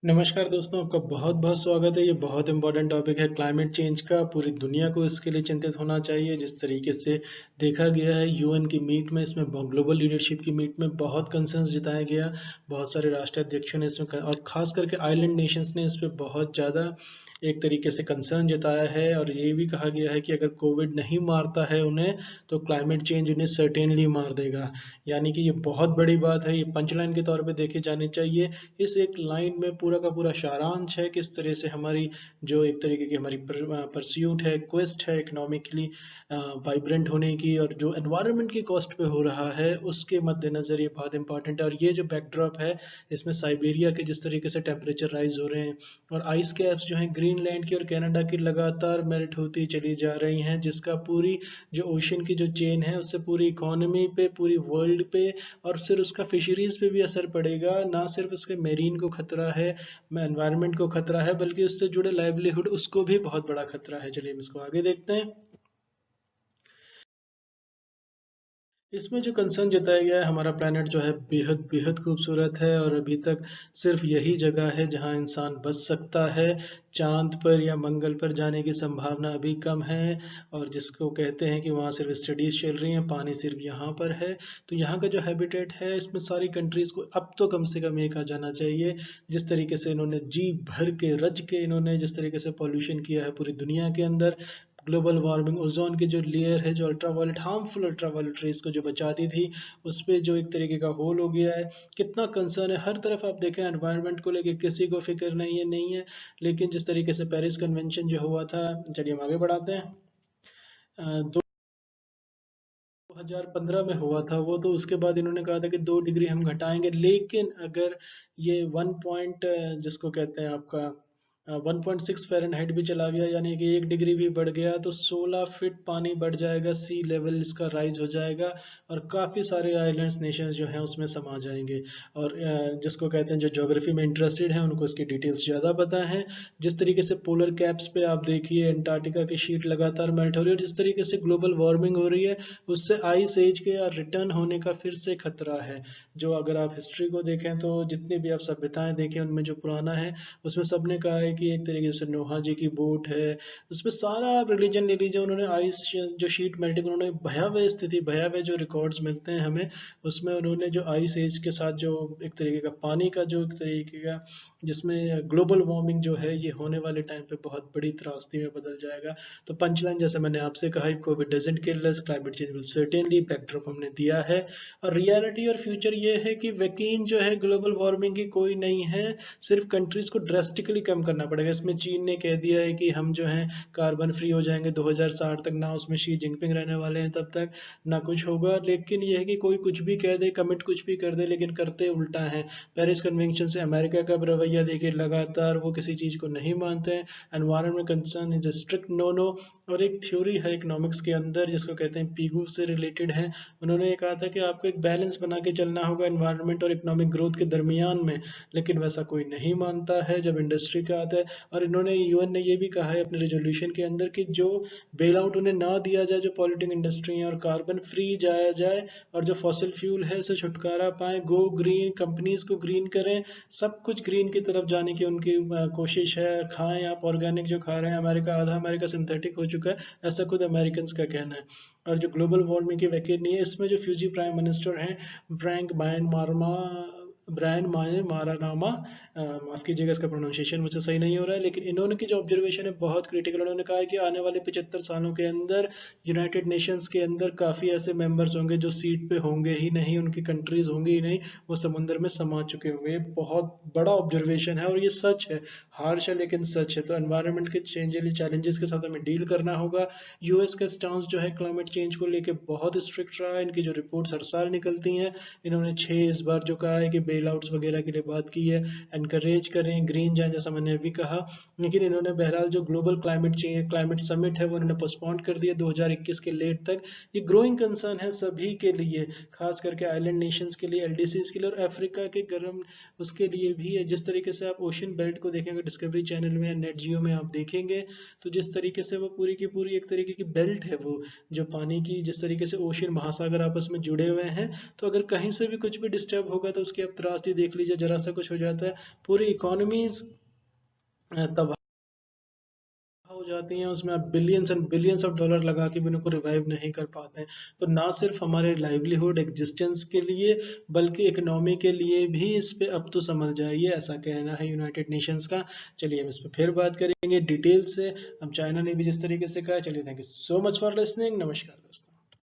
नमस्कार दोस्तों, आपका बहुत बहुत स्वागत है। ये बहुत इंपॉर्टेंट टॉपिक है क्लाइमेट चेंज का। पूरी दुनिया को इसके लिए चिंतित होना चाहिए। जिस तरीके से देखा गया है यूएन की मीट में, इसमें ग्लोबल लीडरशिप की मीट में बहुत कंसर्न्स जताया गया। बहुत सारे राष्ट्राध्यक्षों ने इसमें और खास करके आइलैंड नेशंस ने इस पर बहुत ज़्यादा एक तरीके से कंसर्न जताया है। और ये भी कहा गया है कि अगर कोविड नहीं मारता है उन्हें, तो क्लाइमेट चेंज उन्हें सर्टेनली मार देगा। यानी कि ये बहुत बड़ी बात है, ये पंचलाइन के तौर पे देखी जानी चाहिए। इस एक लाइन में पूरा का पूरा सारांश है किस तरह से हमारी जो एक तरीके की हमारी परस्यूट है, क्वेस्ट है इकोनॉमिकली वाइब्रेंट होने की, और जो एनवायरनमेंट की कॉस्ट पे हो रहा है उसके मद्देनज़र ये बहुत इंपॉर्टेंट है। और ये जो बैकड्रॉप है, इसमें साइबेरिया के जिस तरीके से टेम्परेचर राइज हो रहे हैं, और आइस कैप्स जो हैं ग्रीनलैंड की और कनाडा की लगातार मेल्ट होती चली जा रही हैं, जिसका पूरी जो ओशन की जो चेन है उससे पूरी इकोनॉमी पे, पूरी वर्ल्ड पे और सिर्फ उसका फिशरीज पे भी असर पड़ेगा। ना सिर्फ उसके मेरीन को खतरा है, एनवायरनमेंट को खतरा है, बल्कि उससे जुड़े लाइवलीहुड उसको भी बहुत बड़ा खतरा है। चलिए हम इसको आगे देखते हैं। इसमें जो कंसर्न जताया गया है, हमारा प्लेनेट जो है बेहद बेहद खूबसूरत है, और अभी तक सिर्फ यही जगह है जहां इंसान बच सकता है। चांद पर या मंगल पर जाने की संभावना अभी कम है, और जिसको कहते हैं कि वहाँ सिर्फ स्टडीज चल रही हैं, पानी सिर्फ यहाँ पर है। तो यहाँ का जो हैबिटेट है, इसमें सारी कंट्रीज को अब तो कम से कम ये कहा जाना चाहिए। जिस तरीके से इन्होंने जी भर के रज के इन्होंने जिस तरीके से पॉल्यूशन किया है पूरी दुनिया के अंदर, ग्लोबल वार्मिंग, ओजोन की जो लेयर है, जो अल्ट्रावायलेट हार्मफुल अल्ट्रावायलेट रेस को जो बचाती थी, उस पर जो एक तरीके का होल हो गया है। कितना कंसर्न है, हर तरफ आप देखें एनवायरनमेंट को लेके किसी को फिक्र नहीं है। लेकिन जिस तरीके से पेरिस कन्वेंशन जो हुआ था, चलिए हम आगे बढ़ाते हैं। 2015 में हुआ था वो, तो उसके बाद इन्होंने कहा था कि 2 डिग्री हम घटाएंगे। लेकिन अगर ये 1 पॉइंट जिसको कहते हैं आपका 1.6 फ़ारेनहाइट भी चला गया, यानी कि 1 डिग्री भी बढ़ गया, तो 16 फीट पानी बढ़ जाएगा, सी लेवल इसका राइज हो जाएगा, और काफ़ी सारे आइलैंड्स नेशंस जो हैं उसमें समा जाएंगे। और जिसको कहते हैं जो ज्योग्राफी में इंटरेस्टेड हैं उनको इसकी डिटेल्स ज़्यादा पता है। जिस तरीके से पोलर कैप्स पे आप देखिए अंटार्कटिका की शीट लगातार मेल्ट हो रही है, और जिस तरीके से ग्लोबल वार्मिंग हो रही है, उससे आइस एज के रिटर्न होने का फिर से खतरा है। जो अगर आप हिस्ट्री को देखें, तो जितनी भी आप सभ्यताएं देखें, उनमें जो पुराना है उसमें सबने कहा है कि एक तरीके से नोहा जी की बोट है, उसमें सारा आप रिलीजन ले लीजिए, उन्होंने आइस जो शीट मेल्टिंग, उन्होंने भयावह स्थिति, भयावह जो रिकॉर्ड्स मिलते हैं हमें, उसमें उन्होंने जो आइस एज के साथ जो एक तरीके का पानी का जो एक तरीके का, जिसमें ग्लोबल वार्मिंग जो है ये होने वाले टाइम पे बहुत बड़ी त्रासदी में बदल जाएगा। तो पंचलाइन जैसे मैंने आपसे कहा, Covid doesn't kill us, climate change will certainly, backdrop हमने दिया है। और रियलिटी और फ्यूचर ये है कि वैक्सीन जो है ग्लोबल वार्मिंग की कोई नहीं है, सिर्फ कंट्रीज को ड्रेस्टिकली कम करना पड़ेगा। इसमें चीन ने कह दिया है कि हम जो है कार्बन फ्री हो जाएंगे 2060 तक, ना उसमें शी जिनपिंग रहने वाले हैं तब तक, ना कुछ होगा। लेकिन यह है कि कोई कुछ भी कह दे, कमिट कुछ भी कर दे, लेकिन करते उल्टा है। पेरिस कन्वेंशन से अमेरिका का रवैया देखिए, लगातार वो किसी चीज़ को नहीं मानते हैं। Environment concern is a strict no no. और एक थ्योरी है इकोनॉमिक्स के अंदर जिसको कहते हैं पीगू से रिलेटेड है, उन्होंने ये कहा था कि आपको एक बैलेंस बना के चलना होगा एनवायरनमेंट और इकोनॉमिक ग्रोथ के दरमियान में। लेकिन वैसा कोई नहीं मानता है जब इंडस्ट्री का आता है। और इन्होंने, यूएन ने ये भी कहा है अपने रेजोल्यूशन के अंदर कि जो बेल आउट उन्हें ना दिया जाए जो पॉल्यूटिंग इंडस्ट्री है, और कार्बन फ्री जाया जाए, और जो फॉसिल फ्यूल है उससे छुटकारा पाए, गो ग्रीन, कंपनीज को ग्रीन करें, सब कुछ ग्रीन की तरफ जाने की उनकी कोशिश है। खाएं आप ऑर्गेनिक जो खा रहे हैं, अमेरिका, आधा अमेरिका सिंथेटिक हो चुका है, ऐसा खुद अमेरिकन का कहना है। और जो ग्लोबल वार्मिंग की वैकेट नहीं है, इसमें जो फ्यूजी प्राइम मिनिस्टर हैं ब्रैंक बायन मारमा, ब्रायन माए मारानामा, माफ़ कीजिएगा इसका प्रोनाउंसिएशन मुझसे सही नहीं हो रहा है, लेकिन इन्होंने की जो ऑब्जर्वेशन है बहुत क्रिटिकल। उन्होंने कहा है कि आने वाले 75 सालों के अंदर यूनाइटेड नेशंस के अंदर काफ़ी ऐसे मेंबर्स होंगे जो सीट पे होंगे ही नहीं, उनकी कंट्रीज होंगी ही नहीं, वो समुद्र में समा चुके होंगे। बहुत बड़ा ऑब्जर्वेशन है और ये सच है, हार्श है लेकिन सच है। तो एनवायरनमेंट के चैलेंजेस के साथ हमें डील करना होगा। यूएस का स्टांस जो है क्लाइमेट चेंज को लेके बहुत स्ट्रिक्ट रहा है। इनकी जो रिपोर्ट्स हर साल निकलती हैं, इन्होंने 6 इस बार जो कहा है कि बेल आउट्स वगैरह के लिए बात की है, एनकरेज करें ग्रीन जाए जैसा मैंने अभी कहा। लेकिन इन्होंने बहरहाल जो ग्लोबल क्लाइमेट समिट है वो इन्होंने पोस्टपोन कर दिया 2021 के लेट तक। ये ग्रोइंग कंसर्न है सभी के लिए, खास करके आइलैंड नेशंस के लिए, एलडीसीज के लिए, और अफ्रीका के गर्म उसके लिए भी है। जिस तरीके से आप ओशन बेल्ट को देखेंगे डिस्कवरी चैनल में या नेट जियो में आप देखेंगे, तो जिस तरीके से वो पूरी की पूरी एक तरीके की बेल्ट है, वो जो पानी की, जिस तरीके से ओशन महासागर आपस में जुड़े हुए हैं, तो अगर कहीं से भी कुछ भी डिस्टर्ब होगा तो उसकी आप त्रासदी देख लीजिए, जरा सा कुछ हो जाता है पूरी इकोनॉमीज तबाह हो जाती हैं, उसमें आप billions and billions of dollar लगा के भी उनको रिवाइव नहीं कर पाते हैं। तो ना सिर्फ हमारे लाइवलीहुड एग्जिस्टेंस के लिए बल्कि इकोनॉमी के लिए भी इस पे अब तो समझ जाइए, ऐसा कहना है यूनाइटेड नेशंस का। चलिए हम इस पर फिर बात करेंगे डिटेल से। अब चाइना ने भी जिस तरीके से कहा, चलिए thank you so much for listening. नमस्कार दोस्तों।